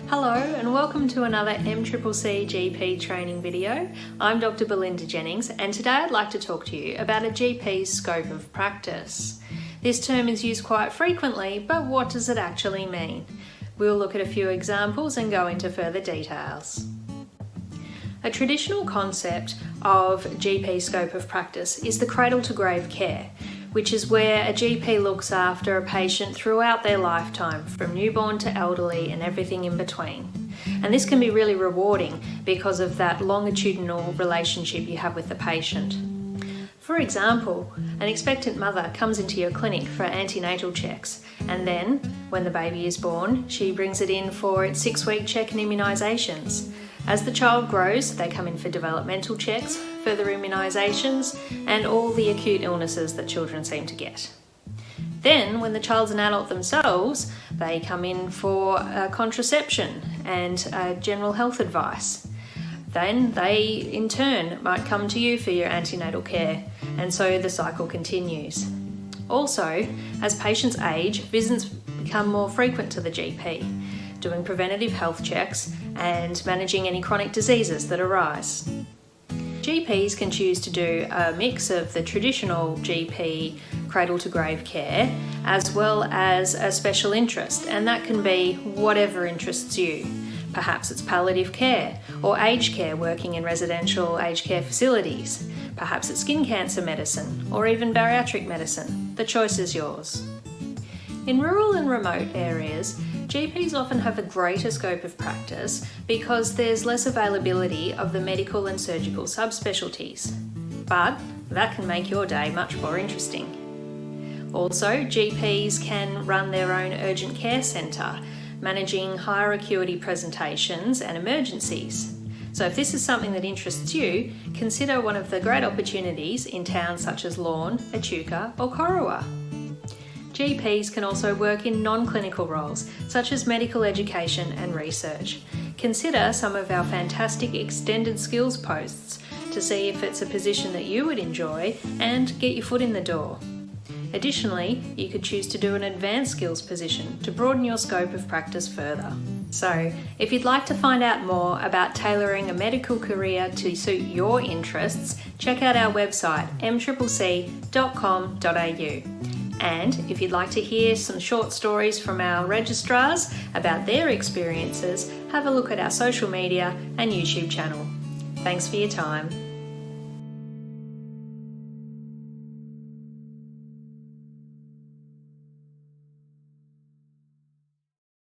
Hello and welcome to another MCCC GP training video. I'm Dr. Belinda Jennings and today I'd like to talk to you about a GP's scope of practice. This term is used quite frequently, but what does it actually mean? We'll look at a few examples and go into further details. A traditional concept of GP scope of practice is the cradle to grave care, which is where a GP looks after a patient throughout their lifetime, from newborn to elderly and everything in between. And this can be really rewarding because of that longitudinal relationship you have with the patient. For example, an expectant mother comes into your clinic for antenatal checks, and then, when the baby is born, she brings it in for its 6-week check and immunisations. As the child grows, they come in for developmental checks, further immunisations, and all the acute illnesses that children seem to get. Then, when the child's an adult themselves, they come in for contraception and general health advice. Then they, in turn, might come to you for your antenatal care, and so the cycle continues. Also, as patients age, visits become more frequent to the GP, doing preventative health checks and managing any chronic diseases that arise. GPs can choose to do a mix of the traditional GP cradle-to-grave care as well as a special interest, and that can be whatever interests you. Perhaps it's palliative care or aged care working in residential aged care facilities. Perhaps it's skin cancer medicine or even bariatric medicine. The choice is yours. In rural and remote areas, GPs often have a greater scope of practice because there's less availability of the medical and surgical subspecialties. But that can make your day much more interesting. Also, GPs can run their own urgent care centre, managing higher acuity presentations and emergencies. So if this is something that interests you, consider one of the great opportunities in towns such as Lorne, Echuca or Corowa. GPs can also work in non-clinical roles, such as medical education and research. Consider some of our fantastic extended skills posts to see if it's a position that you would enjoy and get your foot in the door. Additionally, you could choose to do an advanced skills position to broaden your scope of practice further. So, if you'd like to find out more about tailoring a medical career to suit your interests, check out our website mccc.com.au. And if you'd like to hear some short stories from our registrars about their experiences, have a look at our social media and YouTube channel. Thanks for your time.